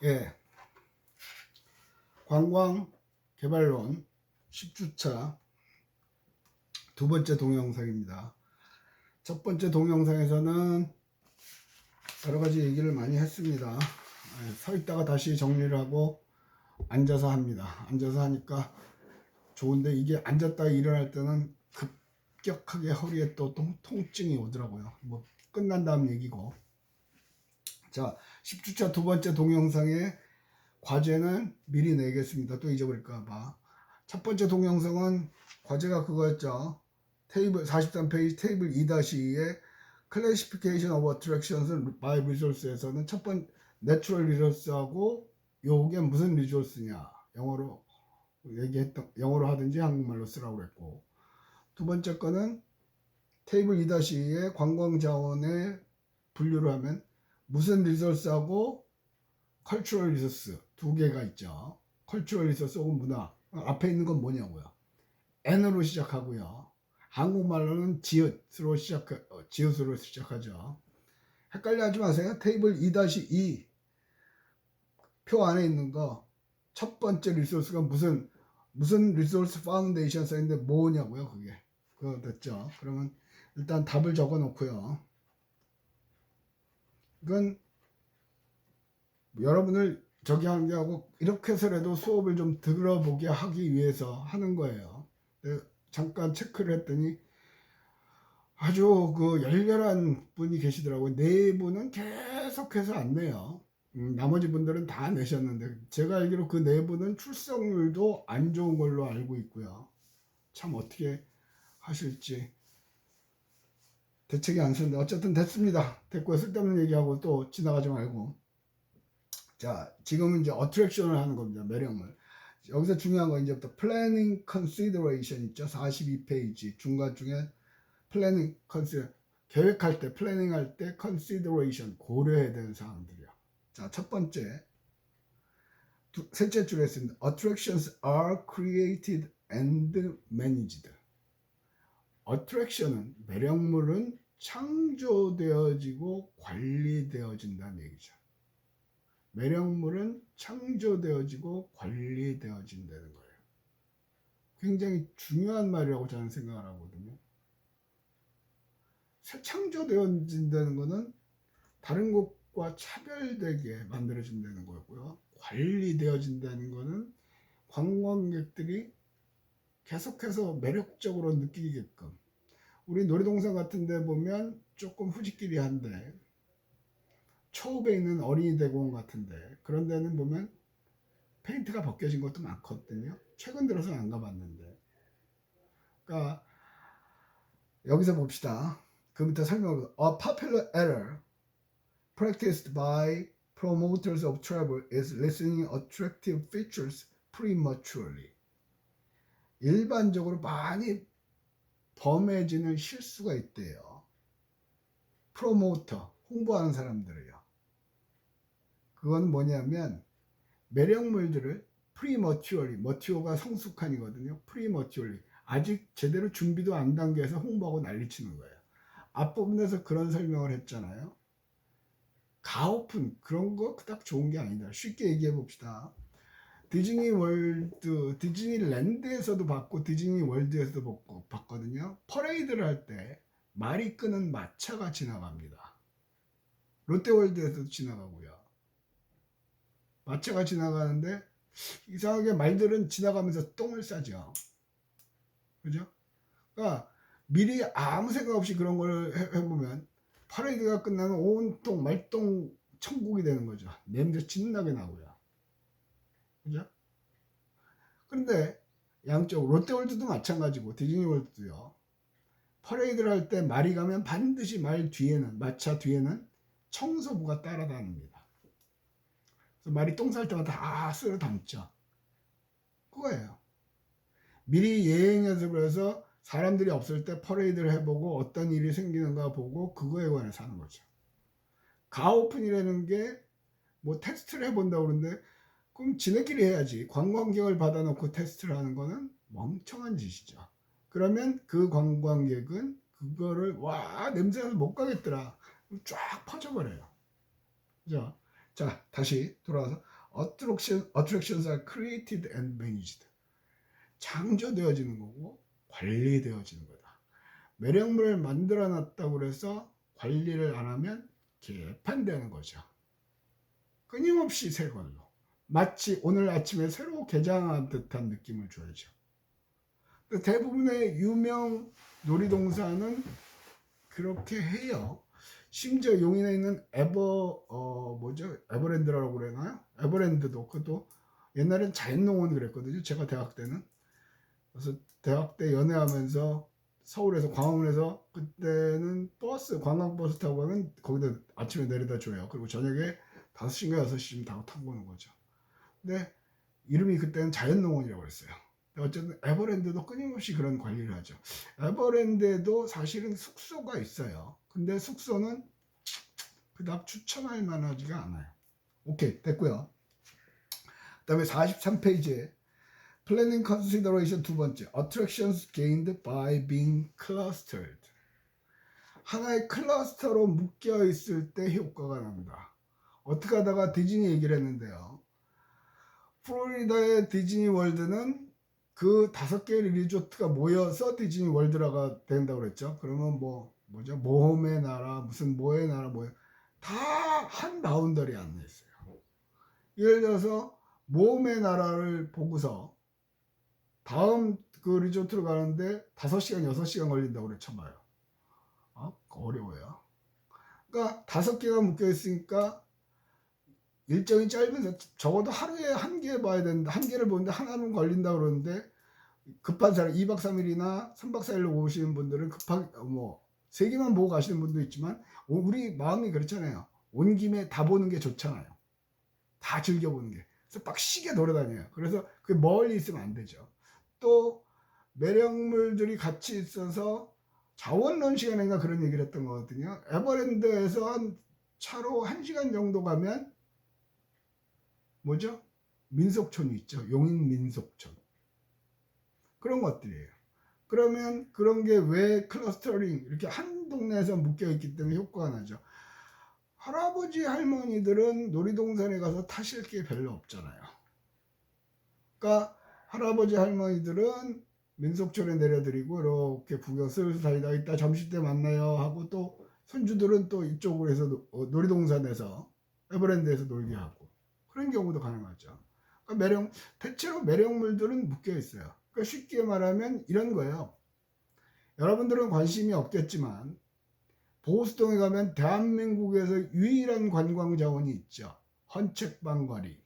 예, 관광 개발론 10주차 두 번째 동영상입니다. 첫 번째 동영상에서는 여러 가지 얘기를 많이 했습니다. 서 있다가 다시 정리를 하고 앉아서 합니다. 앉아서 하니까 좋은데 이게 앉았다 일어날 때는 급격하게 허리에 또 통증이 오더라고요. 뭐 끝난 다음 얘기고. 자, 10주차 두 번째 동영상의 과제는 미리 내겠습니다. 또 잊어버릴까봐. 첫 번째 동영상은 과제가 그거였죠. 테이블 43페이지 테이블 2-2의 Classification of Attractions by Resource에서는 첫 번째 Natural Resource하고 요게 무슨 리소스냐 영어로 영어로 하든지 한국말로 쓰라고 그랬고, 두 번째 거는 테이블 2-2의 관광자원의 분류를 하면 무슨 리소스하고 컬처럴 리소스 두 개가 있죠. 컬처럴 리소스 혹은 문화, 앞에 있는 건 뭐냐고요. N으로 시작하고요. 한국말로는 지읒으로 시작하죠. 헷갈려 하지 마세요. 테이블 2-2 표 안에 있는 거 첫 번째 리소스가 무슨 리소스 파운데이션 써있는데 뭐냐고요. 그거 됐죠. 그러면 일단 답을 적어 놓고요. 이건 여러분을 저기 하는 게 하고 이렇게 해서라도 수업을 좀 들어보게 하기 위해서 하는 거예요. 잠깐 체크를 했더니 아주 그 열렬한 분이 계시더라고요. 네 분은 계속해서 안 내요. 나머지 분들은 다 내셨는데 제가 알기로 그 네 분은 출석률도 안 좋은 걸로 알고 있고요. 참 어떻게 하실지 대책이 안 쓰는데 어쨌든 됐습니다. 됐고요. 쓸데없는 얘기하고 또 지나가지 말고. 자, 지금은 이제 어트랙션을 하는 겁니다. 매력물. 여기서 중요한 건 이제부터 플래닝 컨시더레이션 있죠. 42페이지 중간중에 플래닝 컨시더, 계획할 때, 플래닝 할 때 컨시더레이션 고려해야 되는 사항들이요. 자, 첫 번째 셋째 줄에 있습니다. Attractions are created and managed. 어트랙션은 매력물은 창조되어지고 관리되어진다는 얘기죠. 매력물은 창조되어지고 관리되어진다는 거예요. 굉장히 중요한 말이라고 저는 생각을 하거든요. 창조되어진다는 것은 다른 것과 차별되게 만들어진다는 거고요. 관리되어진다는 것은 관광객들이 계속해서 매력적으로 느끼게끔. 우리 놀이동산 같은 데 보면 조금 후지끼리한데 초읍에 있는 어린이 대공원 같은데 그런 데는 보면 페인트가 벗겨진 것도 많거든요. 최근 들어서는 안 가봤는데. 그러니까 여기서 봅시다. 그 밑에 설명을 A popular error practiced by promoters of travel is listing attractive features prematurely. 일반적으로 많이 범해지는 실수가 있대요. 프로모터, 홍보하는 사람들을요. 그건 뭐냐면 매력물들을 프리머추얼리, 머튜어가 성숙한이거든요. 프리머추얼리, 아직 제대로 준비도 안 단계에서 홍보하고 난리치는 거예요. 앞부분에서 그런 설명을 했잖아요. 가오픈 그런 거 그닥 좋은 게 아니다. 쉽게 얘기해 봅시다. 디즈니 월드, 디즈니랜드에서도 봤고 디즈니 월드에서도 봤거든요. 퍼레이드를 할 때 말이 끄는 마차가 지나갑니다. 롯데월드에서도 지나가고요. 마차가 지나가는데 이상하게 말들은 지나가면서 똥을 싸죠. 그죠? 그러니까 미리 아무 생각 없이 그런 걸 해보면 퍼레이드가 끝나면 온통 말똥 천국이 되는 거죠. 냄새 진나게 나고요. 그죠? 그런데 양쪽 롯데월드도 마찬가지고 디즈니월드도요. 퍼레이드를 할 때 말이 가면 반드시 마차 뒤에는 청소부가 따라다닙니다. 그래서 말이 똥 쌀 때마다 다 쓸어 담죠. 그거예요. 미리 예행 연습을 해서 사람들이 없을 때 퍼레이드를 해보고 어떤 일이 생기는가 보고 그거에 관해서 하는 거죠. 가오픈이라는 게 뭐 테스트를 해본다고 그러는데 그럼 지네끼리 해야지. 관광객을 받아놓고 테스트를 하는 거는 멍청한 짓이죠. 그러면 그 관광객은 그거를 와 냄새나서 못 가겠더라. 쫙 퍼져버려요. 그죠? 자, 다시 돌아와서 attractions are created and managed. 창조되어지는 거고 관리되어지는 거다. 매력물을 만들어 놨다고 그래서 관리를 안 하면 개판되는 거죠. 끊임없이 새 걸로. 마치 오늘 아침에 새로 개장한 듯한 느낌을 줘야죠. 대부분의 유명 놀이동산은 그렇게 해요. 심지어 용인에 있는 에버랜드라고 그러나요? 에버랜드도 그것도 옛날엔 자연농원 그랬거든요. 제가 대학 때는. 그래서 대학 때 연애하면서 서울에서 광화문에서 그때는 관광버스 타고 가면 거기다 아침에 내려다 줘요. 그리고 저녁에 5시인가 6시쯤 타고 오는 거죠. 근데 이름이 그때는 자연농원이라고 그랬어요. 어쨌든 에버랜드도 끊임없이 그런 관리를 하죠. 에버랜드에도 사실은 숙소가 있어요. 근데 숙소는 그닥 추천할 만하지가 않아요. 오케이, 됐고요. 그 다음에 43페이지에 Planning Consideration 두 번째, Attractions gained by being clustered. 하나의 클러스터로 묶여 있을 때 효과가 납니다. 어떻게 하다가 디즈니 얘기를 했는데요. 플로리다의 디즈니 월드는 그 5개의 리조트가 모여서 디즈니 월드라가 된다고 그랬죠. 그러면 모험의 나라, 무슨 뭐의 나라, 다 한 바운더리 안에 있어요. 예를 들어서 모험의 나라를 보고서 다음 그 리조트로 가는데 5시간, 6시간 걸린다고 그래 쳐봐요. 어려워요. 그러니까 5개가 묶여 있으니까 일정이 짧은데 적어도 하루에 1개 봐야 되는데 1개를 보는데 하나는 걸린다 그러는데 급한 사람 2박 3일이나 3박 4일로 오시는 분들은 급하게 3개만 보고 가시는 분도 있지만 우리 마음이 그렇잖아요. 온 김에 다 보는 게 좋잖아요. 다 즐겨보는 게. 그래서 빡시게 돌아다녀요. 그래서 그 멀리 있으면 안 되죠. 또 매력물들이 같이 있어서 자원론 시간인가 그런 얘기를 했던 거거든요. 에버랜드에서 한 차로 1시간 정도 가면 민속촌이 있죠. 용인 민속촌. 그런 것들이에요. 그러면 그런 게 왜 클러스터링 이렇게 한 동네에서 묶여 있기 때문에 효과가 나죠. 할아버지 할머니들은 놀이동산에 가서 타실 게 별로 없잖아요. 그러니까 할아버지 할머니들은 민속촌에 내려드리고 이렇게 구경 슬슬 다니다 이따 점심때 만나요 하고 또 손주들은 또 이쪽으로 해서 놀이동산에서 에버랜드에서 놀게 하고 그런 경우도 가능하죠. 그러니까 대체로 매력물들은 묶여 있어요. 그러니까 쉽게 말하면 이런 거예요. 여러분들은 관심이 없겠지만 보수동에 가면 대한민국에서 유일한 관광 자원이 있죠. 헌책방거리.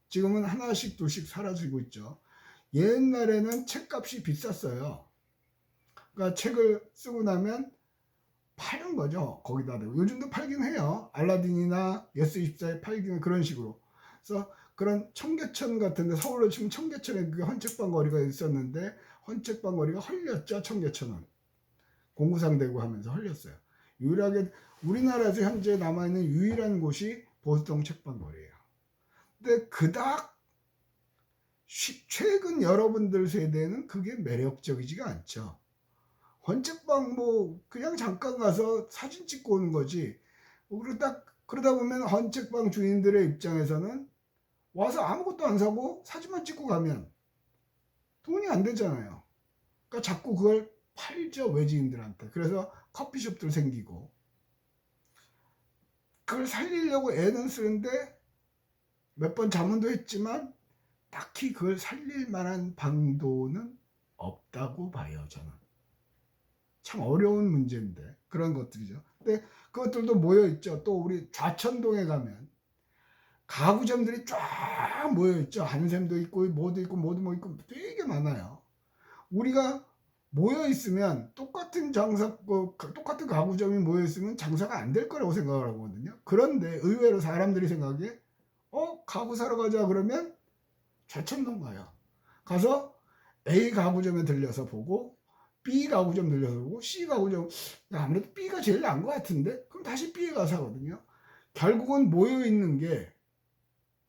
지금은 하나씩 둘씩 사라지고 있죠. 옛날에는 책값이 비쌌어요. 그러니까 책을 쓰고 나면 파는 거죠. 거기다 대고. 요즘도 팔긴 해요. 알라딘이나 예스24에 팔기는 그런 식으로. 그래서 그런 청계천 같은데 서울로 치면 청계천에 그 헌책방 거리가 있었는데 헌책방 거리가 헐렸죠. 청계천은. 공구상되고 하면서 헐렸어요. 유일하게 우리나라에서 현재 남아있는 유일한 곳이 보수동 책방 거리예요. 근데 그닥 최근 여러분들 세대는 그게 매력적이지가 않죠. 헌책방 그냥 잠깐 가서 사진 찍고 오는 거지. 그러다 보면 헌책방 주인들의 입장에서는 와서 아무것도 안 사고 사진만 찍고 가면 돈이 안 되잖아요. 그러니까 자꾸 그걸 팔죠, 외지인들한테. 그래서 커피숍들 생기고 그걸 살리려고 애는 쓰는데 몇 번 자문도 했지만 딱히 그걸 살릴 만한 방도는 없다고 봐요, 저는. 참 어려운 문제인데 그런 것들이죠. 근데 그것들도 모여있죠. 또 우리 좌천동에 가면 가구점들이 쫙 모여있죠. 한샘도 있고 뭐도 있고 되게 많아요. 우리가 모여있으면 똑같은 가구점이 모여있으면 장사가 안 될 거라고 생각을 하거든요. 그런데 의외로 사람들이 생각해 가구 사러 가자 그러면 좌천동 가요. 가서 A 가구점에 들려서 보고 B 가구점 들려서 보고 C 가구점 아무래도 B가 제일 나은 것 같은데 그럼 다시 B에 가서 사거든요. 결국은 모여있는 게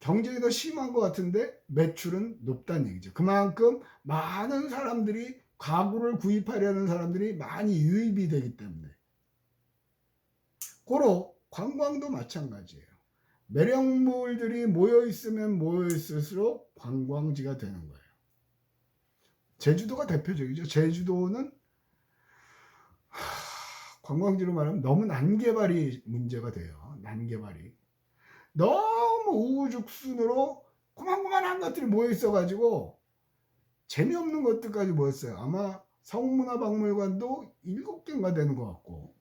경쟁이 더 심한 것 같은데 매출은 높다는 얘기죠. 그만큼 많은 사람들이 가구를 구입하려는 사람들이 많이 유입이 되기 때문에. 고로 관광도 마찬가지예요. 매력물들이 모여 있으면 모여 있을수록 관광지가 되는 거예요. 제주도가 대표적이죠. 제주도는 관광지로 말하면 너무 난개발이 문제가 돼요. 난개발이 너무 우후죽순으로 고만고만한 것들이 모여 있어 가지고 재미없는 것들까지 모였어요. 아마 성문화박물관도 7개인가 되는 것 같고,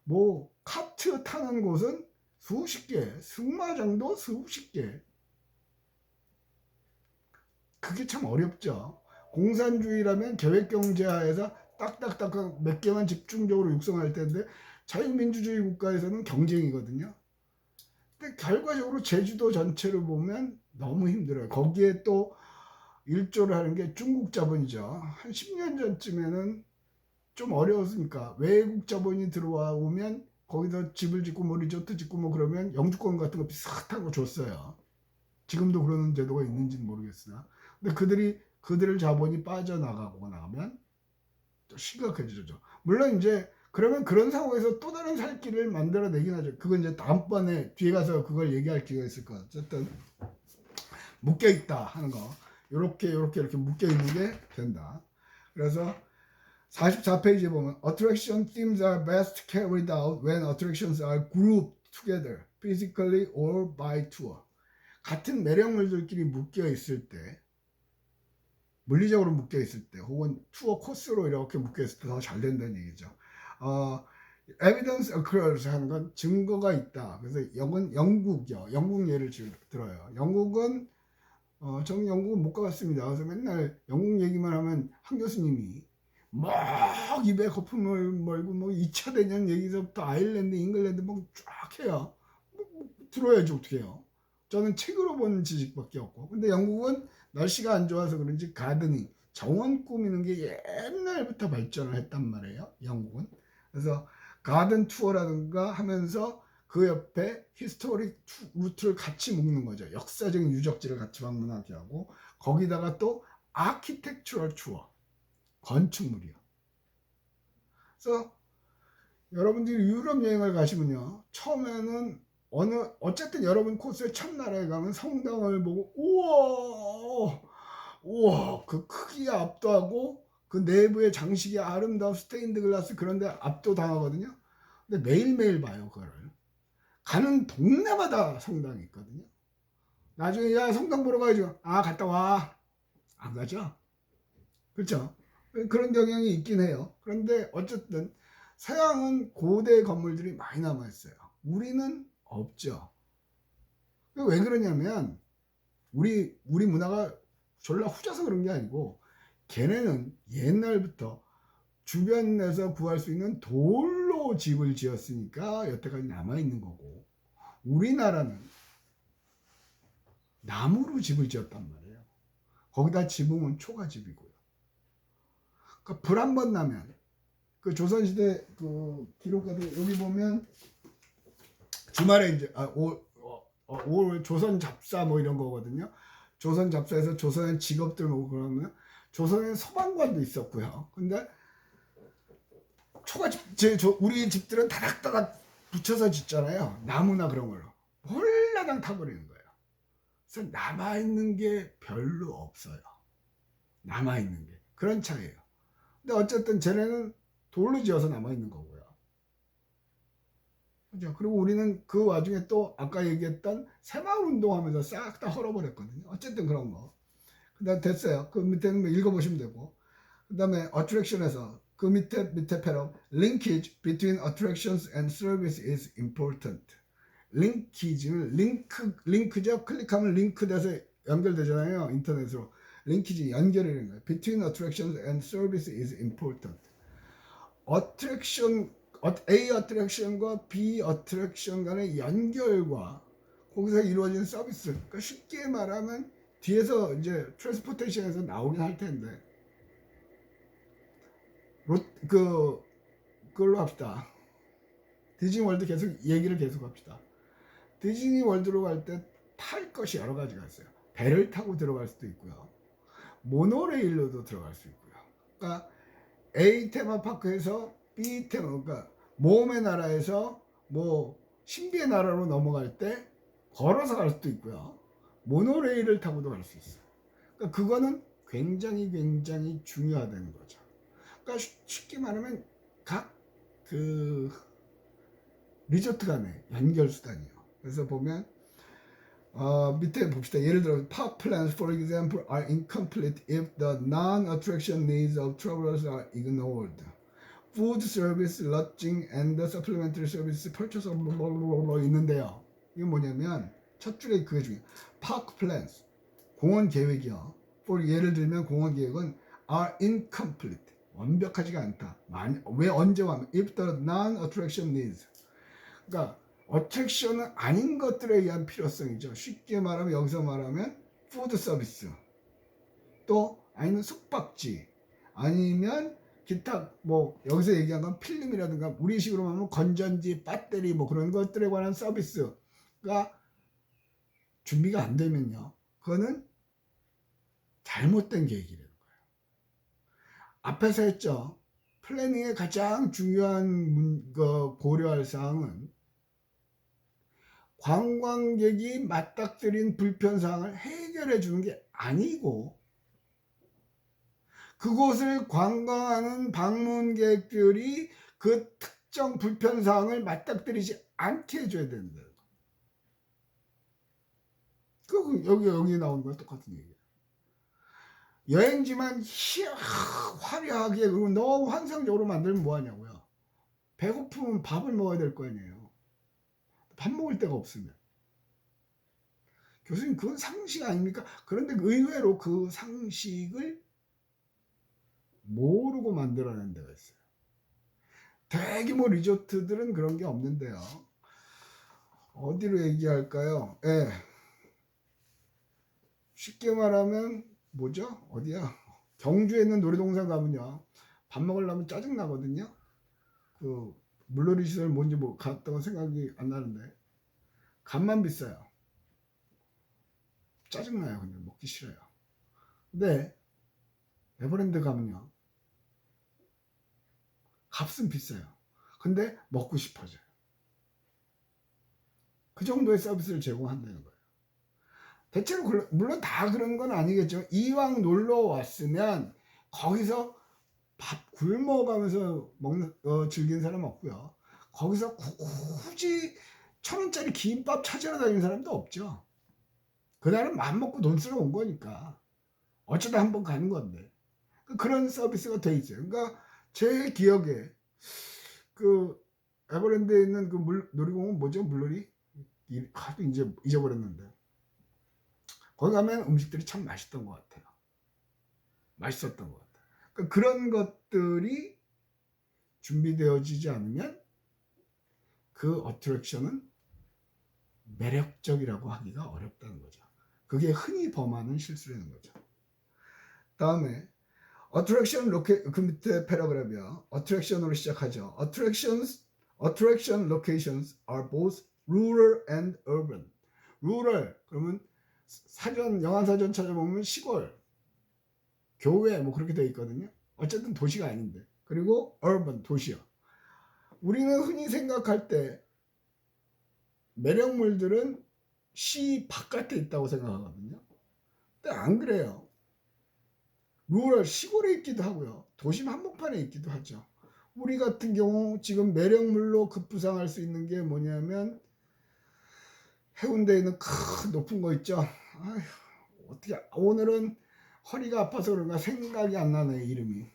뭐 카트 타는 곳은 수십 개, 승마장도 수십 개. 그게 참 어렵죠. 공산주의라면 계획경제하에서 딱딱딱 몇 개만 집중적으로 육성할 텐데, 자유민주주의 국가에서는 경쟁이거든요. 근데 결과적으로 제주도 전체를 보면 너무 힘들어요. 거기에 또 일조를 하는 게 중국 자본이죠. 한 10년 전쯤에는 좀 어려웠으니까 외국 자본이 들어와 오면 거기서 집을 짓고 뭐 리조트 짓고 뭐 그러면 영주권 같은 거 비슷한 거 줬어요. 지금도 그런 제도가 있는지는 모르겠으나, 근데 그들을 자본이 빠져나가고 나면 또 심각해지죠. 물론 이제 그러면 그런 상황에서 또 다른 살 길을 만들어내긴 하죠. 그건 이제 다음번에 뒤에 가서 그걸 얘기할 기회가 있을 것 같아요. 어쨌든 묶여 있다 하는 거, 이렇게 묶여 있는 게 된다. 그래서 44페이지에 보면 attraction themes are best carried out when attractions are grouped together physically or by tour. 같은 매력물들끼리 묶여 있을 때, 물리적으로 묶여 있을 때, 혹은 투어 코스로 이렇게 묶여 있을 때 더 잘 된다는 얘기죠. evidence occurs 하는 건 증거가 있다. 그래서 영국이요. 영국 예를 들어요. 영국은 저는 영국은 못 가봤습니다. 그래서 맨날 영국 얘기만 하면 한 교수님이 막 입에 거품을 몰고 뭐 2차 대전 얘기서부터 아일랜드, 잉글랜드 뭐 쫙 해요. 뭐 들어야지 어떻게 해요. 저는 책으로 본 지식밖에 없고. 근데 영국은 날씨가 안 좋아서 그런지 가드닝, 정원 꾸미는 게 옛날부터 발전을 했단 말이에요. 영국은. 그래서 가든 투어라든가 하면서 그 옆에 히스토릭 루트를 같이 묶는 거죠. 역사적인 유적지를 같이 방문하게 하고, 거기다가 또 아키텍처럴 투어, 건축물이요. 그래서 여러분들이 유럽 여행을 가시면요, 처음에는 어쨌든 여러분 코스에 첫날에 가면 성당을 보고 우와 그 크기에 압도하고 그 내부의 장식이 아름다운 스테인드 글라스, 그런데 압도당하거든요. 근데 매일매일 봐요. 그거를 가는 동네마다 성당이 있거든요. 나중에 야 성당 보러 가야죠. 아 갔다 와. 안 가죠. 그렇죠. 그런 경향이 있긴 해요. 그런데 어쨌든 서양은 고대 건물들이 많이 남아있어요. 우리는 없죠. 왜 그러냐면 우리 문화가 졸라 후져서 그런 게 아니고, 걔네는 옛날부터 주변에서 구할 수 있는 돌로 집을 지었으니까 여태까지 남아있는 거고, 우리나라는 나무로 집을 지었단 말이에요. 거기다 지붕은 초가집이고요. 그러니까 불 한 번 나면, 그 조선시대 그 기록가도 여기 보면 주말에 이제 올 조선 잡사 뭐 이런 거거든요. 조선 잡사에서 조선의 직업들 뭐 그러면 조선의 소방관도 있었고요. 근데 초가집, 우리 집들은 다닥다닥 붙여서 짓잖아요. 나무나 그런 걸로 홀라당 타버리는 거예요. 그래서 남아있는 게 별로 없어요. 남아있는 게 그런 차이예요. 근데 어쨌든 쟤네는 돌로 지어서 남아있는 거고요. 그죠? 그리고 우리는 그 와중에 또 아까 얘기했던 새마을 운동하면서 싹 다 헐어버렸거든요. 어쨌든 그런 거. 그다음 됐어요. 그 밑에는 뭐 읽어보시면 되고. 그 다음에 attraction에서 그 밑에 패러 linkage between attractions and service is important. 링키지를 링크죠. 클릭하면 링크돼서 연결되잖아요. 인터넷으로. 링키지 연결이라는 거예요. Between attractions and service is important. attraction A attraction과 B attraction 간의 연결과 거기서 이루어진 서비스. 그러니까 쉽게 말하면 뒤에서 이제 트랜스포테이션에서 나오긴 할 텐데, 그걸로 합시다. 디즈니월드 얘기를 계속 합시다. 디즈니월드로 갈 때 탈 것이 여러 가지가 있어요. 배를 타고 들어갈 수도 있고요. 모노레일로도 들어갈 수 있고요. 그러니까 A 테마파크에서 B 테마, 그러니까 모험의 나라에서 뭐 신비의 나라로 넘어갈 때 걸어서 갈 수도 있고요. 모노레일을 타고도 갈 수 있어요. 그러니까 그거는 굉장히 중요하다는 거죠. 그러니까 쉽게 말하면 각 그 리조트 간의 연결 수단이에요. 그래서 보면 밑에 봅시다. 예를 들어 park plans for example are incomplete if the non-attraction needs of travelers are ignored. Food service, lodging, and the supplementary service purchase 있는데요. 이게 뭐냐면 첫 줄에 그게 중요해요. park plans, 공원 계획이요. for 예를 들면 공원 계획은 are incomplete, 완벽하지가 않다. 왜 언제 하면 if the non-attraction needs, 그러니까 어트랙션은 아닌 것들에 의한 필요성이죠. 쉽게 말하면 여기서 말하면 푸드 서비스, 또 아니면 숙박지, 아니면 기타 뭐 여기서 얘기한 건 필름이라든가 우리식으로 하면 건전지, 배터리 뭐 그런 것들에 관한 서비스가 준비가 안 되면요, 그거는 잘못된 계획이라는 거예요. 앞에서 했죠. 플래닝의 가장 중요한 고려할 사항은 관광객이 맞닥뜨린 불편사항을 해결해 주는 게 아니고 그곳을 관광하는 방문객들이 그 특정 불편사항을 맞닥뜨리지 않게 해줘야 된다. 그 여기 나오는 거랑 똑같은 얘기예요. 여행지만 화려하게 그리고 너무 환상적으로 만들면 뭐하냐고요. 배고프면 밥을 먹어야 될 거 아니에요. 밥 먹을 데가 없으면. 교수님 그건 상식 아닙니까? 그런데 의외로 그 상식을 모르고 만들어낸 데가 있어요. 대규모 리조트들은 그런 게 없는데요. 어디로 얘기할까요? 예. 쉽게 말하면 뭐죠? 어디야? 경주에 있는 놀이동산 가면요, 밥 먹으려면 짜증 나거든요. 그 물놀이 시설 뭔지 뭐 갔다고 생각이 안 나는데 값만 비싸요. 짜증 나요. 근데 먹기 싫어요. 근데 에버랜드 가면요, 값은 비싸요. 근데 먹고 싶어져요. 그 정도의 서비스를 제공한다는 거예요. 대체로 물론 다 그런 건 아니겠죠. 이왕 놀러 왔으면 거기서 밥 굶어가면서 즐기는 사람 없고요. 거기서 굳이 1,000원짜리 김밥 찾으러 다니는 사람도 없죠. 그날은 맘 먹고 돈 쓰러 온 거니까 어쩌다 한번 가는 건데 그런 서비스가 돼 있어요. 그러니까 제 기억에 그 에버랜드에 있는 그 놀이공원 뭐죠? 물놀이? 하도 이제 잊어버렸는데 거기 가면 음식들이 참 맛있던 것 같아요. 맛있었던 것 같아요. 그러니까 그런 것들이 준비되어지지 않으면 그 어트랙션은 매력적이라고 하기가 어렵다는 거죠. 그게 흔히 범하는 실수라는 거죠. 다음에 attraction 그 밑에 패러그래프요. attraction으로 시작하죠. attraction locations are both rural and urban. rural 그러면 영화 사전 찾아보면 시골, 교외 뭐 그렇게 되어 있거든요. 어쨌든 도시가 아닌데. 그리고 urban 도시요. 우리는 흔히 생각할 때 매력물들은 시 바깥에 있다고 생각하거든요. 근데 안 그래요. 루럴 시골에 있기도 하고요. 도심 한복판에 있기도 하죠. 우리 같은 경우 지금 매력물로 급부상할 수 있는 게 뭐냐면 해운대에 있는 큰 높은 거 있죠. 아휴, 어떻게 오늘은 허리가 아파서 그런가 생각이 안 나네 이름이.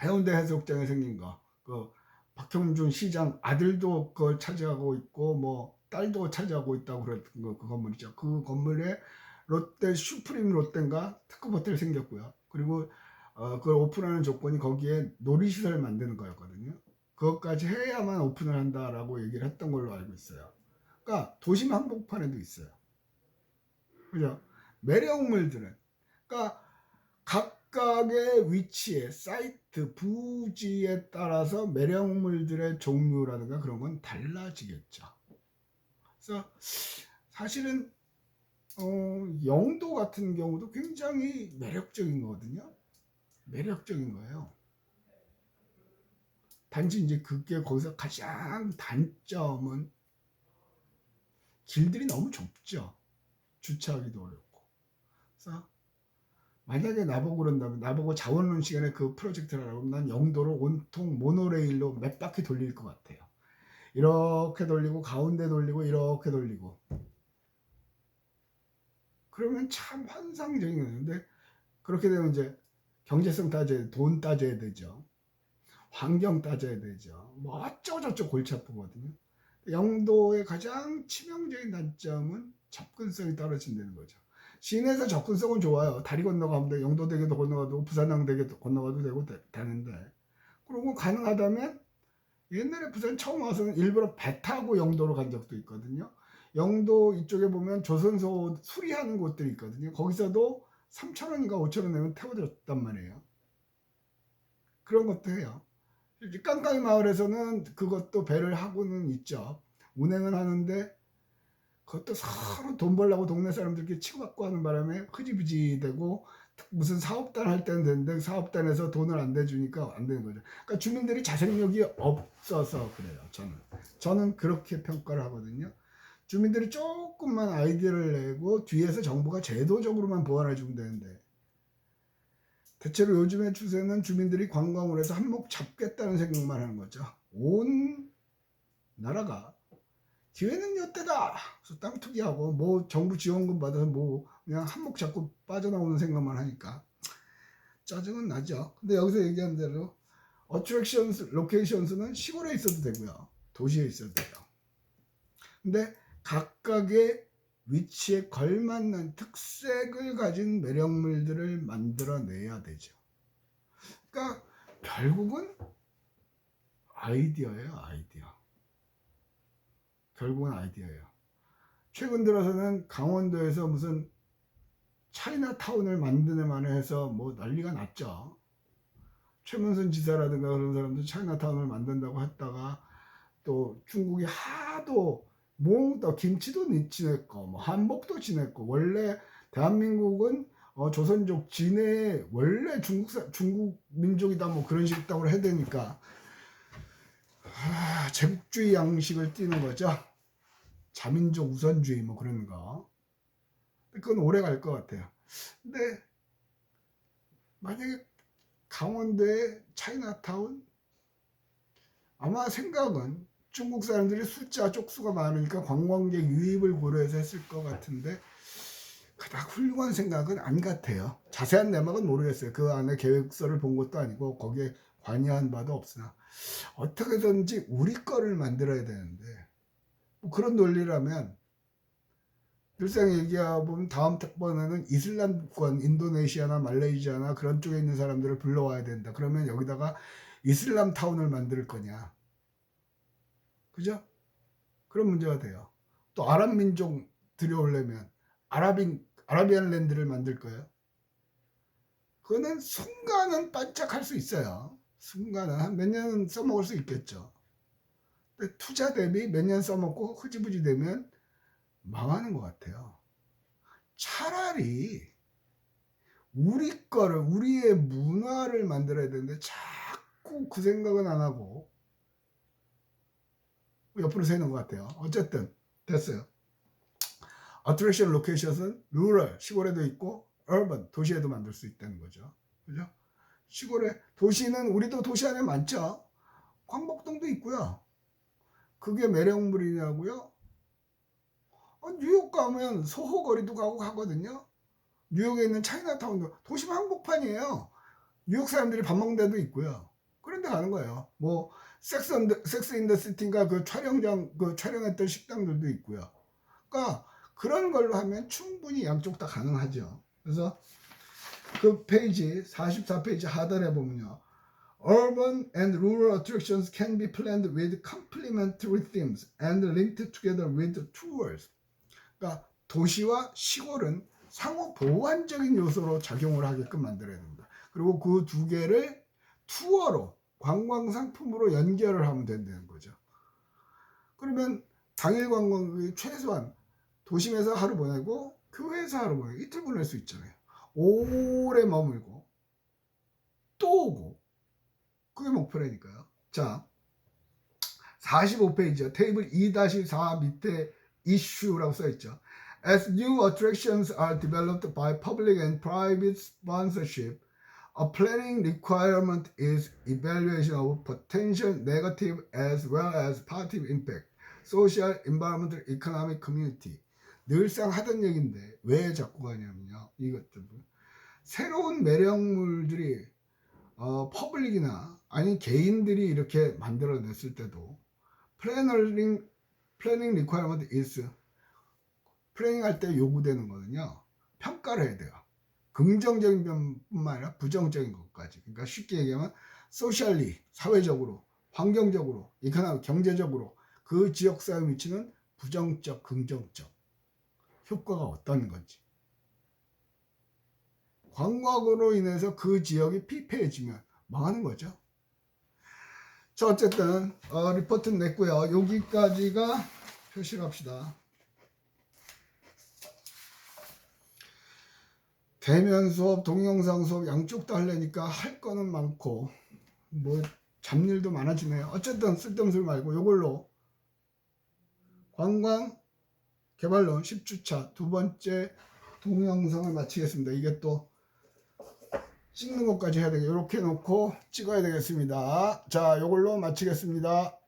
해운대 해수욕장에 생긴 거. 그 박형준 시장 아들도 그걸 차지하고 있고 뭐 딸도 차지하고 있다고 그랬던 거, 그 건물이죠. 그 건물에 롯데 슈프림 롯데인가 특급 호텔 생겼고요. 그리고 그걸 오픈하는 조건이 거기에 놀이시설 만드는 거였거든요. 그것까지 해야만 오픈을 한다라고 얘기를 했던 걸로 알고 있어요. 그러니까 도심 한복판에도 있어요. 그죠? 매력물들은 그러니까 각각의 위치에 사이트 부지에 따라서 매력물들의 종류라든가 그런 건 달라지겠죠. 그래서 사실은 영도 같은 경우도 굉장히 매력적인 거거든요. 매력적인 거예요. 단지 이제 그게 거기서 가장 단점은 길들이 너무 좁죠. 주차하기도 어렵고. 그래서 만약에 나보고 그런다면, 나보고 자원론 시간에 그 프로젝트를 하라고 하면 난 영도를 온통 모노레일로 몇 바퀴 돌릴 것 같아요. 이렇게 돌리고 가운데 돌리고 이렇게 돌리고. 그러면 참 환상적인 건데, 그렇게 되면 이제 경제성 따져야 돼, 돈 따져야 되죠. 환경 따져야 되죠. 뭐 어쩌고저쩌고 골치 아프거든요. 영도의 가장 치명적인 단점은 접근성이 떨어진다는 거죠. 시내에서 접근성은 좋아요. 다리 건너가면 돼. 영도대교도 건너가도 되고 부산항대교도 건너가도 되고 되는데, 그리고 가능하다면 옛날에 부산 처음 와서는 일부러 배 타고 영도로 간 적도 있거든요. 영도 이쪽에 보면 조선소 수리하는 곳들이 있거든요. 거기서도 3,000원인가 5,000원 내면 태워줬단 말이에요. 그런 것도 해요. 깜깜이 마을에서는 그것도 배를 하고는 있죠. 운행을 하는데 그것도 서로 돈 벌려고 동네 사람들끼리 치고받고 하는 바람에 흐지부지 되고, 무슨 사업단 할 때는 되는데 사업단에서 돈을 안 대주니까 안 되는 거죠. 그러니까 주민들이 자생력이 없어서 그래요. 저는 그렇게 평가를 하거든요. 주민들이 조금만 아이디어를 내고 뒤에서 정부가 제도적으로만 보완해 주면 되는데, 대체로 요즘의 추세는 주민들이 관광을 해서 한몫 잡겠다는 생각만 하는 거죠. 온 나라가 기회는 이때다. 그래서 땅 투기하고 뭐 정부 지원금 받아서 뭐 그냥 한몫 잡고 빠져나오는 생각만 하니까 짜증은 나죠. 근데 여기서 얘기한 대로 어트랙션스, 로케이션스는 시골에 있어도 되고요, 도시에 있어도 돼요. 근데 각각의 위치에 걸맞는 특색을 가진 매력물들을 만들어내야 되죠. 그러니까 결국은 아이디어예요. 결국은 아이디어예요. 최근 들어서는 강원도에서 무슨 차이나타운을 만드네만 해서 뭐 난리가 났죠. 최문순 지사라든가 그런 사람들 차이나타운을 만든다고 했다가 또 중국이 하도 몽또 김치도 지냈고 뭐 한복도 지냈고, 원래 대한민국은 조선족 진해 원래 중국 민족이다 뭐 그런 식으로 해야 되니까 제국주의 양식을 띠는 거죠. 자민족 우선주의 뭐 그런 거. 그건 오래 갈 것 같아요. 근데 만약에 강원도의 차이나타운, 아마 생각은 중국 사람들이 숫자 쪽수가 많으니까 관광객 유입을 고려해서 했을 것 같은데 그닥 훌륭한 생각은 안 같아요. 자세한 내막은 모르겠어요. 그 안에 계획서를 본 것도 아니고 거기에 관여한 바도 없으나 어떻게든지 우리 거를 만들어야 되는데, 뭐 그런 논리라면 일상 얘기해보면 다음 번에는 이슬람권, 인도네시아나 말레이시아나 그런 쪽에 있는 사람들을 불러와야 된다. 그러면 여기다가 이슬람 타운을 만들 거냐, 그죠? 그런 문제가 돼요. 또 아랍 민족 들여오려면 아라비안 랜드를 만들 거예요. 그거는 순간은 반짝할 수 있어요. 순간은 한 몇 년은 써먹을 수 있겠죠. 근데 투자 대비 몇 년 써먹고 흐지부지 되면 망하는 것 같아요. 차라리 우리 거를, 우리의 문화를 만들어야 되는데 자꾸 그 생각은 안 하고 옆으로 새는 것 같아요. 어쨌든 됐어요. 어트랙션 로케이션은 루럴, 시골에도 있고 urban, 도시에도 만들 수 있다는 거죠. 그죠? 시골에, 도시는 우리도 도시 안에 많죠. 광복동도 있고요. 그게 매력물이냐고요? 뉴욕 가면 소호 거리도 가고 가거든요. 뉴욕에 있는 차이나타운도 도심 한복판이에요. 뉴욕 사람들이 밥 먹는 데도 있고요. 그런 데 가는 거예요. 뭐 섹스 인 더 시티인가 그 촬영장, 그 촬영했던 식당들도 있고요. 그러니까 그런 걸로 하면 충분히 양쪽 다 가능하죠. 그래서 그 페이지 44페이지 하단에 보면요, Urban and rural attractions can be planned with complementary themes and linked together with tours. 그러니까 도시와 시골은 상호 보완적인 요소로 작용을 하게끔 만들어야 된다. 그리고 그 두 개를 투어로, 관광 상품으로 연결을 하면 된다는 거죠. 그러면 당일 관광객이 최소한 도심에서 하루 보내고 교회에서 하루 보내고 이틀 보낼 수 있잖아요. 오래 머물고 또 오고, 그게 목표라니까요. 자, 45페이지요. 테이블 2-4 밑에 issue라고 써 있죠. As new attractions are developed by public and private sponsorship, a planning requirement is evaluation of potential negative as well as positive impact, social, environmental, economic, community. 늘상 하던 얘기인데 왜 자꾸 가냐면요. 이것들 새로운 매력물들이 퍼블릭이나 아니 개인들이 이렇게 만들어냈을 때도 플래닝 리ኳ어먼트 is 플래닝 할 때 요구되는 거는요. 평가를 해야 돼요. 긍정적인 면뿐만 아니라 부정적인 것까지. 그러니까 쉽게 얘기하면 소셜리 사회적으로, 환경적으로, 이코노미 경제적으로 그 지역 사회에 미치는 부정적, 긍정적 효과가 어떤 건지. 관광으로 인해서 그 지역이 피폐해지면 망하는 거죠. 자, 어쨌든 리포트는 냈고요. 여기까지가 표시를 합시다. 대면 수업, 동영상 수업 양쪽 다 하려니까 할 거는 많고 뭐 잡일도 많아지네요. 어쨌든 쓸데없는 소리 말고 이걸로 관광 개발론 10주차 두 번째 동영상을 마치겠습니다. 이게 또 찍는 것까지 해야 되겠 이렇게 놓고 찍어야 되겠습니다. 자, 이걸로 마치겠습니다.